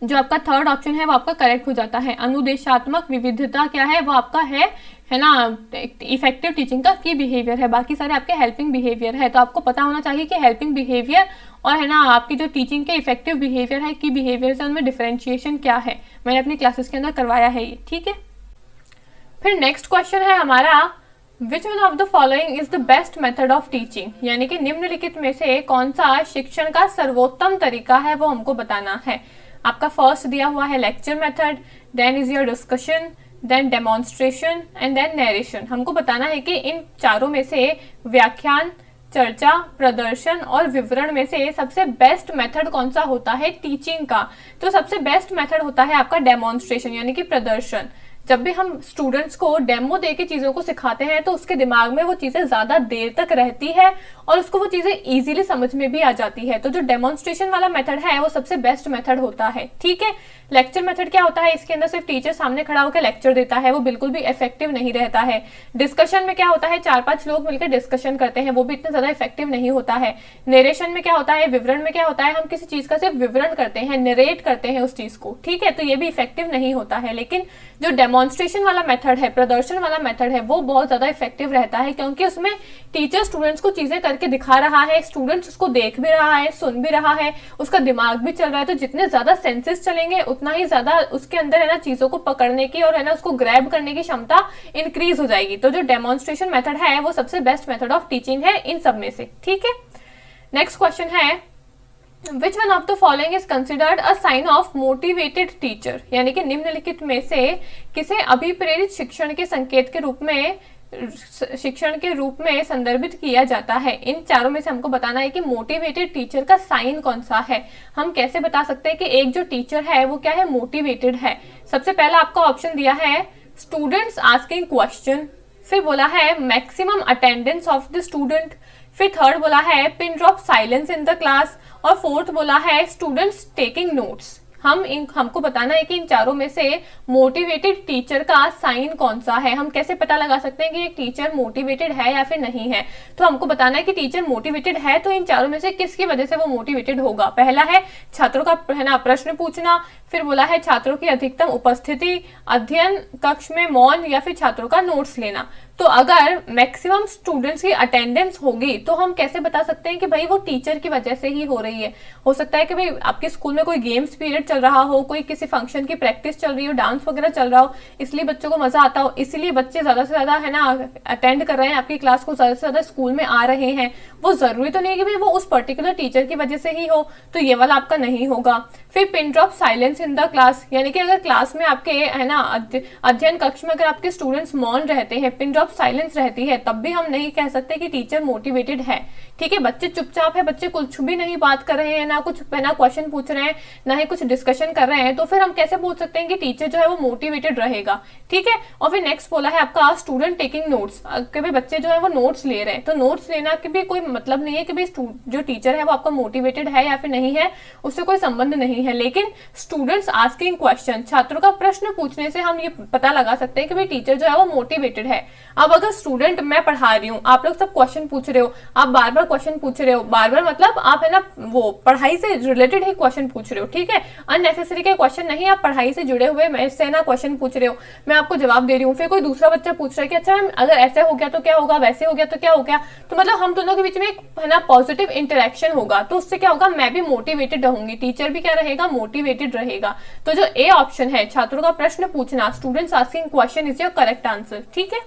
जो आपका थर्ड ऑप्शन है वो आपका करेक्ट हो जाता है। अनुदेशात्मक विविधता क्या है, वो आपका है ना इफेक्टिव टीचिंग का की बिहेवियर है। बाकी सारे आपके हेल्पिंग बिहेवियर है। तो आपको पता होना चाहिए कि हेल्पिंग बिहेवियर और है ना आपकी जो टीचिंग के इफेक्टिव बिहेवियर है, की बिहेवियर से उनमें डिफरेंशिएशन क्या है, मैंने अपनी क्लासेस के अंदर करवाया है ये। ठीक है, फिर नेक्स्ट क्वेश्चन है हमारा, विच one of the following is the best method of teaching, यानी कि निम्नलिखित में से कौन सा शिक्षण का सर्वोत्तम तरीका है वो हमको बताना है। आपका फर्स्ट दिया हुआ है lecture method, then is your discussion, then demonstration and then narration. हमको बताना है कि इन चारों में से व्याख्यान, चर्चा, प्रदर्शन और विवरण में से सबसे बेस्ट मेथड कौन सा होता है टीचिंग का। तो सबसे बेस्ट मेथड होता है आपका डेमोन्स्ट्रेशन, यानी कि प्रदर्शन। जब भी हम स्टूडेंट्स को डेमो दे के चीज़ों को सिखाते हैं तो उसके दिमाग में वो चीज़ें ज़्यादा देर तक रहती है और उसको वो चीज़ें इजीली समझ में भी आ जाती है। तो जो डेमोन्स्ट्रेशन वाला मेथड है वो सबसे बेस्ट मेथड होता है। ठीक है, लेक्चर मेथड क्या होता है, इसके अंदर सिर्फ टीचर सामने खड़ा होकर लेक्चर देता है, वो बिल्कुल भी इफेक्टिव नहीं रहता है। डिस्कशन में क्या होता है, 4-5 लोग मिलकर डिस्कशन करते हैं, वो भी इतना ज़्यादा इफेक्टिव नहीं होता है। नरेशन में क्या होता है, विवरण में क्या होता है, हम किसी चीज़ का सिर्फ विवरण करते हैं, नरेट करते हैं उस चीज़ को। ठीक है, तो ये भी इफेक्टिव नहीं होता है। लेकिन जो डेमोन्स्ट्रेशन वाला मेथड है, प्रदर्शन वाला मेथड है, वो बहुत ज्यादा इफेक्टिव रहता है, क्योंकि उसमें टीचर स्टूडेंट्स को चीजें करके दिखा रहा है, स्टूडेंट्स उसको देख भी रहा है, सुन भी रहा है, उसका दिमाग भी चल रहा है। तो जितने ज्यादा सेंसेस चलेंगे उतना ही ज्यादा उसके अंदर है ना चीजों को पकड़ने की और है ना उसको ग्रैब करने की क्षमता इंक्रीज हो जाएगी। तो जो डेमोन्स्ट्रेशन मेथड है वो सबसे बेस्ट मेथड ऑफ टीचिंग है इन सब में से। ठीक है, नेक्स्ट क्वेश्चन है which one of the following is considered a sign of motivated teacher, यानी कि निम्नलिखित में से किसे अभिप्रेरित शिक्षण के संकेत के रूप में संदर्भित किया जाता है। इन चारों में से हमको बताना है कि मोटिवेटेड टीचर का साइन कौन सा है। हम कैसे बता सकते हैं कि एक जो टीचर है वो क्या है, मोटिवेटेड है। सबसे पहला आपका ऑप्शन दिया है स्टूडेंट्स आस्किंग क्वेश्चन, फिर बोला है maximum attendance of the student, फिर थर्ड बोला है pin drop silence in the class, और फोर्थ बोला है स्टूडेंट्स टेकिंग नोट्स। हमको बताना है कि इन चारों में से मोटिवेटेड टीचर का साइन कौन सा है। हम कैसे पता लगा सकते हैं कि एक टीचर मोटिवेटेड है या फिर नहीं है। तो हमको बताना है कि टीचर मोटिवेटेड है तो इन चारों में से किसकी वजह से वो मोटिवेटेड होगा। पहला है छात्रों का है ना प्रश्न पूछना, फिर बोला है छात्रों की अधिकतम उपस्थिति, अध्ययन कक्ष में मौन, या फिर छात्रों का नोट्स लेना। तो अगर मैक्सिमम स्टूडेंट्स की अटेंडेंस होगी तो हम कैसे बता सकते हैं कि भाई वो टीचर की वजह से ही हो रही है। हो सकता है कि भाई आपके स्कूल में कोई गेम्स पीरियड चल रहा हो, कोई किसी फंक्शन की प्रैक्टिस चल रही हो, डांस वगैरह चल रहा हो, इसलिए बच्चों को मजा आता हो, इसीलिए बच्चे ज्यादा से ज्यादा है ना अटेंड कर रहे हैं आपकी क्लास को, ज्यादा से ज्यादा स्कूल में आ रहे हैं। वो जरूरी तो नहीं है कि भाई वो उस पर्टिकुलर टीचर की वजह से ही हो, तो ये वाला आपका नहीं होगा। फिर pin drop silence in the class, यानी कि अगर क्लास में आपके है ना अध्ययन कक्ष में अगर आपके स्टूडेंट्स मौन रहते हैं, पिन ड्रॉप साइलेंस रहती है, तब भी हम नहीं कह सकते कि टीचर मोटिवेटेड है। ठीक है, बच्चे चुपचाप है, बच्चे कुछ भी नहीं बात कर रहे हैं, ना कुछ ना क्वेश्चन पूछ रहे हैं, ना ही कुछ डिस्कशन कर रहे हैं, तो फिर हम कैसे बोल सकते हैं कि टीचर जो है वो मोटिवेटेड रहेगा। ठीक है, और फिर नेक्स्ट बोला है आपका स्टूडेंट टेकिंग नोट्स, कि भाई बच्चे जो है वो नोट्स ले रहे हैं। तो नोट्स लेना के भी कोई मतलब नहीं है कि भाई जो टीचर है वो आपका मोटिवेटेड है या फिर नहीं है, उससे कोई संबंध नहीं है। लेकिन स्टूडेंट्स आस्किंग क्वेश्चन, छात्रों का प्रश्न पूछने से हम ये पता लगा सकते हैं कि भाई टीचर जो है वो मोटिवेटेड है। अब अगर स्टूडेंट, मैं पढ़ा रही हूँ, आप लोग सब क्वेश्चन पूछ रहे हो, आप बार बार क्वेश्चन पूछ रहे हो, बार बार मतलब आप है ना वो पढ़ाई से रिलेटेड ही क्वेश्चन पूछ रहे हो। ठीक है, अननेसेसरी के क्वेश्चन नहीं, आप पढ़ाई से जुड़े हुए मेरे से ना क्वेश्चन पूछ रहे हो, मैं आपको जवाब दे रही हूँ। फिर कोई दूसरा बच्चा पूछ रहा है कि अच्छा मैम अगर ऐसे हो गया तो क्या होगा, वैसे हो गया तो क्या हो गया, तो मतलब हम दोनों के बीच में एक है ना पॉजिटिव इंटरेक्शन होगा, तो उससे क्या होगा, मैं भी मोटिवेटेड रहूंगी, टीचर भी क्या रहेगा, मोटिवेटेड रहेगा। तो जो ए ऑप्शन है, छात्रों का प्रश्न पूछना, students asking question, is your correct answer. ठीक है,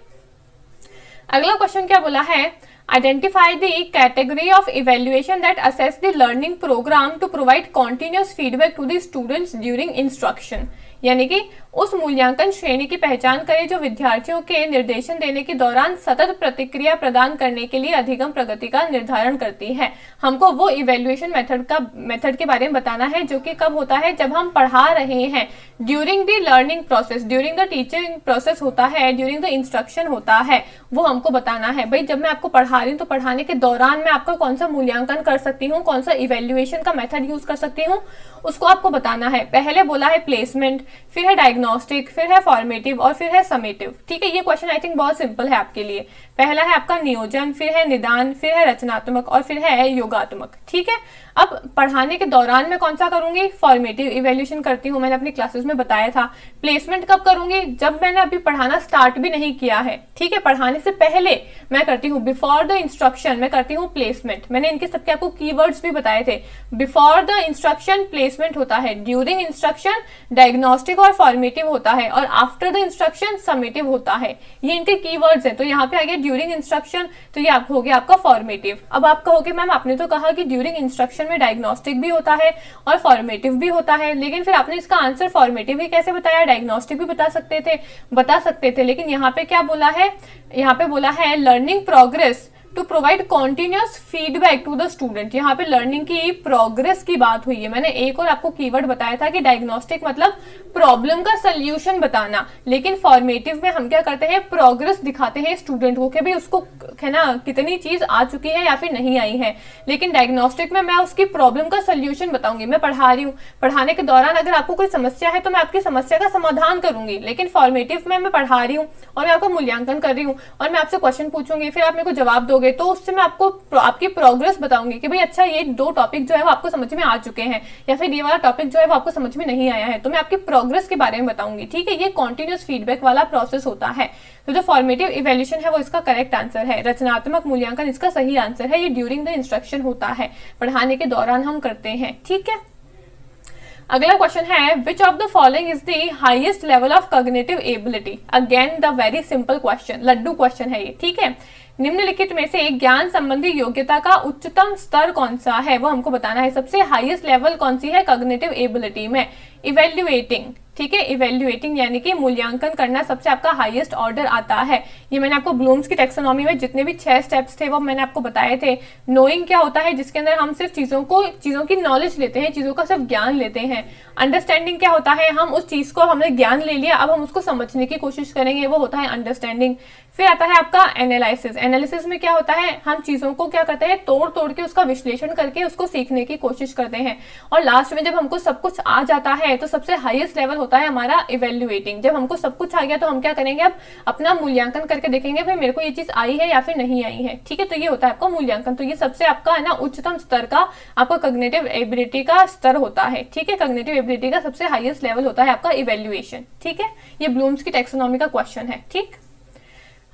अगला क्वेश्चन क्या बोला है, identify the category of evaluation that assess the learning program to provide continuous feedback to the students during instruction, यानी कि उस मूल्यांकन श्रेणी की पहचान करें जो विद्यार्थियों के निर्देशन देने के दौरान सतत प्रतिक्रिया प्रदान करने के लिए अधिगम प्रगति का निर्धारण करती है। हमको वो इवेल्युएशन मेथड के बारे में बताना है जो कि कब होता है, जब हम पढ़ा रहे हैं, during the learning process, during the teaching process होता है, ड्यूरिंग द इंस्ट्रक्शन होता है, वो हमको बताना है। भाई जब मैं आपको पढ़ा रही हूँ तो पढ़ाने के दौरान मैं आपका कौन सा मूल्यांकन कर सकती हूँ, कौन सा इवेल्युएशन का मेथड यूज कर सकती हूँ, उसको आपको बताना है। पहले बोला है प्लेसमेंट, फिर है डायग्नोस्टिक, फिर है फॉर्मेटिव और फिर है समेटिव। ठीक है, ये क्वेश्चन आई थिंक बहुत सिंपल है आपके लिए। पहला है आपका नियोजन, फिर है निदान, फिर है रचनात्मक और फिर है योगात्मक। ठीक है, अब पढ़ाने के दौरान मैं कौन सा करूंगी, फॉर्मेटिव इवैल्यूएशन करती हूँ, मैंने अपनी क्लासेस में बताया था। प्लेसमेंट कब करूंगी, जब मैंने अभी पढ़ाना स्टार्ट भी नहीं किया है। ठीक है, पढ़ाने से पहले मैं करती हूँ, बिफोर द इंस्ट्रक्शन मैं करती हूँ प्लेसमेंट। मैंने इनके सबके आपको कीवर्ड्स भी बताए थे। बिफोर द इंस्ट्रक्शन प्लेसमेंट होता है, ड्यूरिंग इंस्ट्रक्शन डायग्नोस्टिक और फॉर्मेटिव होता है, और आफ्टर द इंस्ट्रक्शन समेटिव होता है। ये इनके कीवर्ड्स हैं। तो यहाँ पे आ गया ड्यूरिंग इंस्ट्रक्शन, तो ये हो गया आपका फॉर्मेटिव। अब आप कहोगे मैम आपने तो कहा कि ड्यूरिंग इंस्ट्रक्शन में डायग्नोस्टिक भी होता है और फॉर्मेटिव भी होता है, लेकिन फिर आपने इसका आंसर फॉर्मेटिव ही कैसे बताया, डायग्नोस्टिक भी बता सकते थे। लेकिन यहाँ पे क्या बोला है, यहाँ पे बोला है learning progress to provide continuous feedback to the student. यहाँ पे लर्निंग की प्रोग्रेस की बात हुई है। मैंने एक और आपको कीवर्ड बताया था कि डायग्नोस्टिक मतलब प्रॉब्लम का सोल्यूशन बताना, लेकिन फॉर्मेटिव में हम क्या करते हैं, प्रोग्रेस दिखाते हैं स्टूडेंट को कि भाई उसको है ना कितनी चीज आ चुकी है या फिर नहीं आई है। लेकिन डायग्नोस्टिक में मैं उसकी प्रॉब्लम का सोल्यूशन बताऊंगी। मैं पढ़ा रही हूँ, पढ़ाने के दौरान अगर आपको कोई समस्या है तो मैं आपकी समस्या का समाधान करूंगी। लेकिन फॉर्मेटिव में मैं पढ़ा रही हूँ और मैं आपको मूल्यांकन कर रही हूँ और मैं आपसे क्वेश्चन पूछूंगी, फिर आप मेरे को जवाब दोगे, करोगे तो उससे मैं आपको आपकी प्रोग्रेस बताऊंगी कि भाई अच्छा ये 2 टॉपिक जो है वो आपको समझ में आ चुके हैं, या फिर ये वाला टॉपिक जो है वो आपको समझ में नहीं आया है, तो मैं आपकी प्रोग्रेस के बारे में बताऊंगी। ठीक है, ये कॉन्टिन्यूस फीडबैक वाला प्रोसेस होता है। तो जो फॉर्मेटिव इवैल्यूएशन है वो इसका करेक्ट आंसर है। रचनात्मक मूल्यांकन इसका सही आंसर है। ये ड्यूरिंग द इंस्ट्रक्शन होता है, पढ़ाने के दौरान हम करते हैं। ठीक है, अगला क्वेश्चन है which of the following is the highest level of cognitive ability. Again the very simple question, laddu question है ये। ठीक है, निम्नलिखित में से ज्ञान संबंधी योग्यता का उच्चतम स्तर कौन सा है, वो हमको बताना है। सबसे हाईएस्ट लेवल कौन सी है कॉग्निटिव एबिलिटी में? इवेल्युएटिंग। ठीक है, इवेल्युएटिंग यानी कि मूल्यांकन करना सबसे आपका हाईएस्ट ऑर्डर आता है। ये मैंने आपको ब्लूम्स की टैक्सोनॉमी में जितने भी 6 स्टेप्स थे वो मैंने आपको बताए थे। नोइंग क्या होता है, जिसके अंदर हम सिर्फ चीजों की नॉलेज लेते हैं, चीजों का सिर्फ ज्ञान लेते हैं। अंडरस्टैंडिंग क्या होता है, हम उस चीज को हमने ज्ञान ले लिया, अब हम उसको समझने की कोशिश करेंगे, वो होता है अंडरस्टैंडिंग। फिर आता है आपका एनालिसिस। एनालिसिस में क्या होता है, हम चीजों को क्या करते हैं, तोड़ तोड़ के उसका विश्लेषण करके उसको सीखने की कोशिश करते हैं। और लास्ट में जब हमको सब कुछ आ जाता है तो सबसे हाईएस्ट लेवल होता है हमारा इवेल्युएटिंग। जब हमको सब कुछ आ गया तो हम क्या करेंगे, अब अपना मूल्यांकन करके देखेंगे भाई मेरे को ये चीज आई है या फिर नहीं आई है। ठीक है, तो ये होता है आपका मूल्यांकन। तो ये सबसे आपका है ना उच्चतम स्तर का आपका कॉग्निटिव एबिलिटी का स्तर होता है। ठीक है, कॉग्निटिव एबिलिटी का सबसे हाईएस्ट लेवल होता है आपका इवेल्युएशन। ठीक है, ये ब्लूम्स की टैक्सोनॉमी का क्वेश्चन है। ठीक,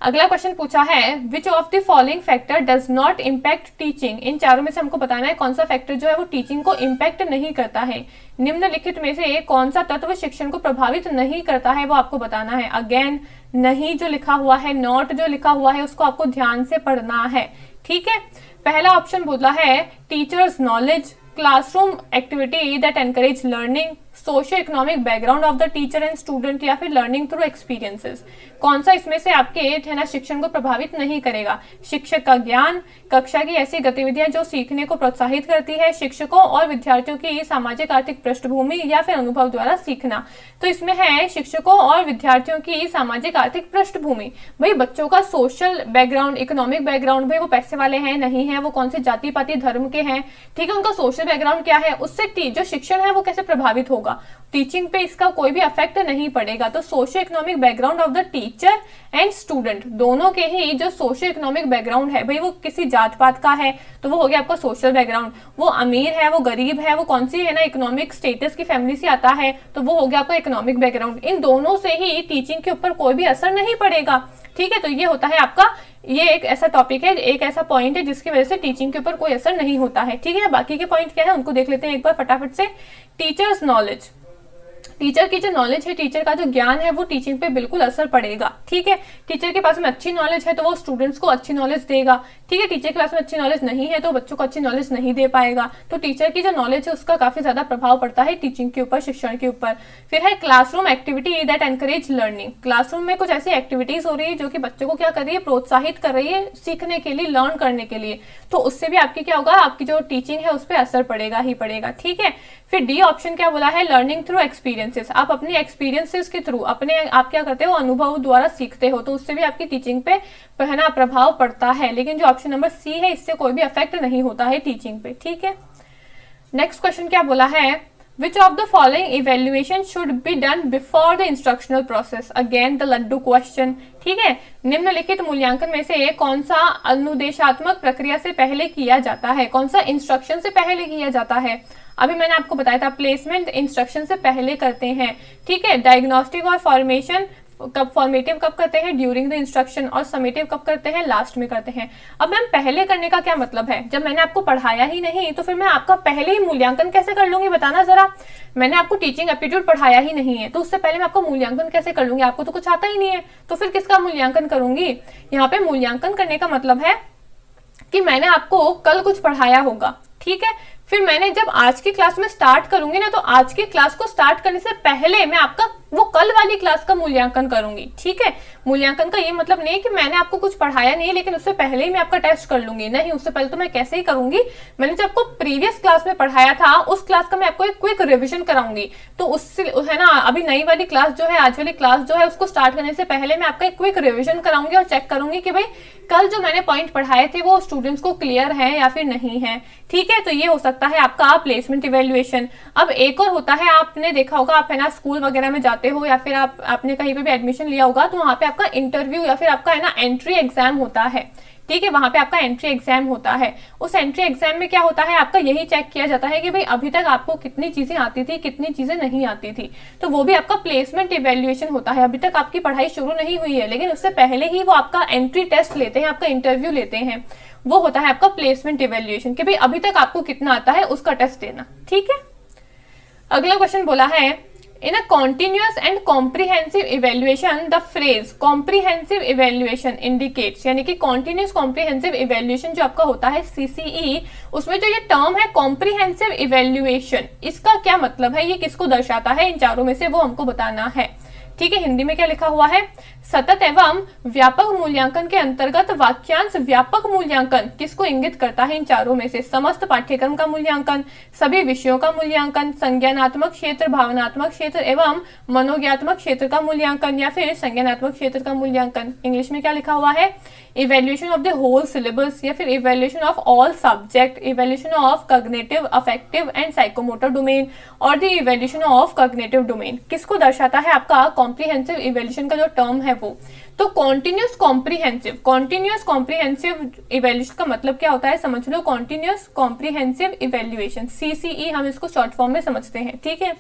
अगला क्वेश्चन पूछा है which of the following factor does not impact teaching. इन चारों में से हमको बताना है कौन सा फैक्टर जो है वो टीचिंग को इम्पैक्ट नहीं करता है। निम्नलिखित में से कौन सा तत्व शिक्षण को प्रभावित नहीं करता है, वो आपको बताना है। अगेन नहीं जो लिखा हुआ है, नॉट जो लिखा हुआ है, उसको आपको ध्यान से पढ़ना है। ठीक है, पहला ऑप्शन बोला है teachers knowledge, classroom activity that encourage learning, socio economic background of the teacher and student, या फिर लर्निंग थ्रू एक्सपीरियंसेस। कौन सा इसमें से आपके है ना शिक्षण को प्रभावित नहीं करेगा? शिक्षक का ज्ञान, कक्षा की ऐसी गतिविधियां जो सीखने को प्रोत्साहित करती है, शिक्षकों और विद्यार्थियों की सामाजिक आर्थिक पृष्ठभूमि, या फिर अनुभव द्वारा सीखना। तो इसमें है शिक्षकों और विद्यार्थियों की सामाजिक आर्थिक पृष्ठभूमि। भाई बच्चों का सोशल बैकग्राउंड, इकोनॉमिक बैकग्राउंड, भाई वो पैसे वाले हैं नहीं है, वो कौन से जाति पाति धर्म के हैं, ठीक है, उनका सोशल बैकग्राउंड क्या है, उससे जो शिक्षण है वो कैसे प्रभावित होगा। टीचिंग पे इसका कोई भी इफेक्ट नहीं पड़ेगा। तो socio economic background of the teacher and student, दोनों के ही जो सोशियो इकोनॉमिक बैकग्राउंड है, भाई वो किसी जात पात का है तो वो हो गया आपका सोशल बैकग्राउंड, वो अमीर है, वो गरीब है, वो कौन सी है ना इकोनॉमिक स्टेटस की फैमिली से आता है, तो वो हो गया आपका इकोनॉमिक बैकग्राउंड। इन दोनों से ही टीचिंग के ऊपर कोई भी असर नहीं पड़ेगा। ठीक है, तो ये होता है आपका, ये एक ऐसा टॉपिक है, एक ऐसा पॉइंट है जिसकी वजह से टीचिंग के ऊपर कोई असर नहीं होता है। ठीक है, बाकी के पॉइंट क्या है उनको देख लेते हैं एक बार फटाफट से। टीचर्स नॉलेज, टीचर की जो नॉलेज है, टीचर का जो ज्ञान है, वो टीचिंग पे बिल्कुल असर पड़ेगा। ठीक है, टीचर के पास में अच्छी नॉलेज है तो वो स्टूडेंट्स को अच्छी नॉलेज देगा। ठीक है, टीचर के पास में अच्छी नॉलेज नहीं है तो बच्चों को अच्छी नॉलेज नहीं दे पाएगा। तो टीचर की जो नॉलेज है उसका काफी ज्यादा प्रभाव पड़ता है टीचिंग के ऊपर, शिक्षण के ऊपर। फिर है classroom activity that encourage learning. Classroom में कुछ ऐसी एक्टिविटीज हो रही है जो कि बच्चों को क्या कर रही है, प्रोत्साहित कर रही है सीखने के लिए, लर्न करने के लिए। तो उससे भी आपकी क्या होगा, आपकी जो टीचिंग है उस पर असर पड़ेगा ही पड़ेगा। ठीक है, फिर डी ऑप्शन क्या बोला है, लर्निंग थ्रू एक्सपीरियंसेस। आप अपने एक्सपीरियंसेस के थ्रू, अपने आप क्या करते हो, अनुभव द्वारा सीखते हो, तो उससे भी आपकी टीचिंग पे पहना प्रभाव पड़ता है। लेकिन जो ऑप्शन नंबर सी है इससे कोई भी इफेक्ट नहीं होता है टीचिंग पे। ठीक है, नेक्स्ट क्वेश्चन क्या बोला है, which of the following evaluation should be done before the instructional process. Again the laddu question. ठीक है, निम्नलिखित मूल्यांकन में से कौन सा अनुदेशात्मक प्रक्रिया से पहले किया जाता है, कौन सा इंस्ट्रक्शन से पहले किया जाता है। अभी मैंने आपको बताया था प्लेसमेंट इंस्ट्रक्शन से पहले करते हैं। ठीक है, डायग्नोस्टिक और फॉर्मेशन कब, फॉर्मेटिव कब करते हैं, ड्यूरिंग द इंस्ट्रक्शन, और समेटिव कब करते हैं, लास्ट में करते हैं। अब मैम पहले करने का क्या मतलब है, जब मैंने आपको पढ़ाया ही नहीं तो फिर मैं आपका पहले ही मूल्यांकन कैसे कर लूंगी, बताना जरा। मैंने आपको टीचिंग एप्टीट्यूड पढ़ाया ही नहीं है तो उससे पहले मैं आपको मूल्यांकन कैसे कर लूंगी, आपको तो कुछ आता ही नहीं है, तो फिर किसका मूल्यांकन करूंगी। यहाँ पे मूल्यांकन करने का मतलब है कि मैंने आपको कल कुछ पढ़ाया होगा, ठीक है, फिर मैंने जब आज की क्लास में स्टार्ट करूंगी ना, तो आज की क्लास को स्टार्ट करने से पहले मैं आपका वो कल वाली क्लास का मूल्यांकन करूंगी। ठीक है, मूल्यांकन का ये मतलब नहीं कि मैंने आपको कुछ पढ़ाया नहीं है लेकिन उससे पहले ही मैं आपका टेस्ट कर लूंगी, नहीं, उससे पहले तो मैं कैसे ही करूंगी, मैंने जो आपको प्रीवियस क्लास में पढ़ाया था उस क्लास का मैं आपको एक क्विक रिविजन कराऊंगी। तो उससे है ना, अभी नई वाली क्लास जो है, आज वाली क्लास जो है, उसको स्टार्ट करने से पहले मैं आपका एक क्विक रिविजन कराऊंगी और चेक करूंगी कि भाई कल जो मैंने पॉइंट पढ़ाए थे वो स्टूडेंट्स को क्लियर है या फिर नहीं है। ठीक है, तो ये हो सकता है आपका प्लेसमेंट इवेल्युएशन। अब एक और होता है, आपने देखा होगा, आप है ना स्कूल वगैरह में जाते हो या फिर आपने कहीं पे भी एडमिशन लिया होगा तो वहां पे आपका इंटरव्यू या फिर आपका है ना एंट्री एग्जाम होता है। ठीक है, वहां पे आपका एंट्री एग्जाम होता है। उस एंट्री एग्जाम में क्या होता है, आपका यही चेक किया जाता है कि भाई अभी तक आपको कितनी चीजें आती थी, कितनी चीजें नहीं आती थी। तो वो भी आपका प्लेसमेंट इवेल्युएशन होता है। अभी तक आपकी पढ़ाई शुरू नहीं हुई है, लेकिन उससे पहले ही वो आपका एंट्री टेस्ट लेते हैं, आपका इंटरव्यू लेते हैं। वो होता है आपका प्लेसमेंट इवेल्युएशन कि भाई अभी तक आपको कितना आता है उसका टेस्ट देना। ठीक है, अगला क्वेश्चन बोला है, in a continuous and comprehensive evaluation the phrase comprehensive evaluation indicates, यानी कि कॉन्टिन्यूअस कॉम्प्रिहेंसिव इवेल्युएशन जो आपका होता है CCE, उसमें जो ये टर्म है कॉम्प्रिहेंसिव इवेल्युएशन, इसका क्या मतलब है, ये किसको दर्शाता है, इन चारों में से वो हमको बताना है। ठीक है, हिंदी में क्या लिखा हुआ है, सतत एवं व्यापक मूल्यांकन के अंतर्गत वाक्यांश व्यापक मूल्यांकन किसको इंगित करता है, इन चारों में से, समस्त पाठ्यक्रम का मूल्यांकन, सभी विषयों का मूल्यांकन, संज्ञानात्मक क्षेत्र, भावनात्मक क्षेत्र एवं मनोज्ञात्मक क्षेत्र का मूल्यांकन, या फिर संज्ञानात्मक क्षेत्र का मूल्यांकन। इंग्लिश में क्या लिखा हुआ है, evaluation of the whole syllabus, या फिर evaluation of all subject, evaluation of cognitive, affective and psychomotor domain, और the evaluation of cognitive domain. किसको दर्शाता है, आपका कॉम्प्रिहेंसिव इवेल्युएशन का जो टर्म है वो। तो कॉन्टिन्यूअस कॉम्प्रिहेंसिव इवेल्युएशन का मतलब क्या होता है, समझ लो, कॉन्टिन्यूअस कॉम्प्रिहेंसिव इवेल्युएशन, CCE हम इसको शॉर्ट फॉर्म में समझते हैं। ठीक है,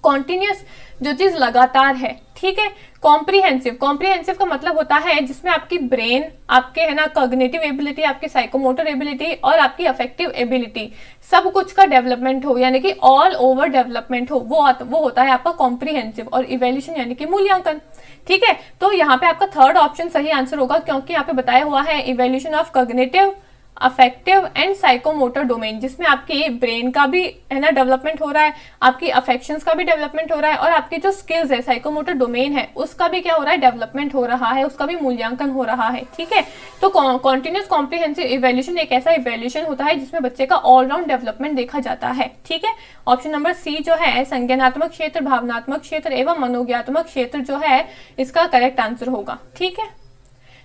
कॉन्टिन्यूअस जो चीज लगातार है। ठीक है, कॉम्प्रिहेंसिव का मतलब होता है जिसमें आपकी ब्रेन, आपके है ना कॉग्निटिव एबिलिटी, आपकी साइकोमोटर एबिलिटी और आपकी अफेक्टिव एबिलिटी, सब कुछ का डेवलपमेंट हो, यानी कि ऑल ओवर डेवलपमेंट हो, वो होता है आपका कॉम्प्रिहेंसिव। और इवेल्यूशन यानी कि मूल्यांकन। ठीक है, तो यहाँ पे आपका थर्ड ऑप्शन सही आंसर होगा, क्योंकि यहाँ पे बताया हुआ है evaluation of cognitive, affective and psychomotor domain, जिसमें आपकी ब्रेन का भी है ना डेवलपमेंट हो रहा है, आपकी अफेक्शंस का भी डेवलपमेंट हो रहा है, और आपकी जो स्किल्स है, साइकोमोटर डोमेन है, उसका भी क्या हो रहा है, डेवलपमेंट हो रहा है, उसका भी मूल्यांकन हो रहा है। ठीक है, तो कॉन्टिन्यूअस कॉम्प्रिहेंसिव इवेल्यूशन एक ऐसा इवेल्यूशन होता है जिसमें बच्चे का ऑलराउंड डेवलपमेंट देखा जाता है। ठीक है, ऑप्शन नंबर सी जो है संज्ञानात्मक क्षेत्र, भावनात्मक क्षेत्र एवं मनोज्ञात्मक क्षेत्र जो है इसका करेक्ट आंसर होगा। ठीक है,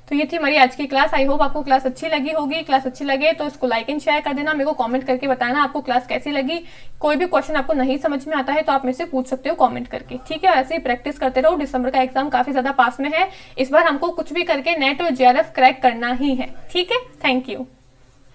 तो ये थी हमारी आज की क्लास। आई होप आपको क्लास अच्छी लगी होगी। क्लास अच्छी लगे तो इसको लाइक एंड शेयर कर देना, मेरे को कमेंट करके बताना आपको क्लास कैसी लगी। कोई भी क्वेश्चन आपको नहीं समझ में आता है तो आप मेरे से पूछ सकते हो कमेंट करके। ठीक है, और ऐसे ही प्रैक्टिस करते रहो। दिसंबर का एग्जाम काफी ज्यादा पास में है, इस बार हमको कुछ भी करके नेट और JRF क्रैक करना ही है। ठीक है, थैंक यू।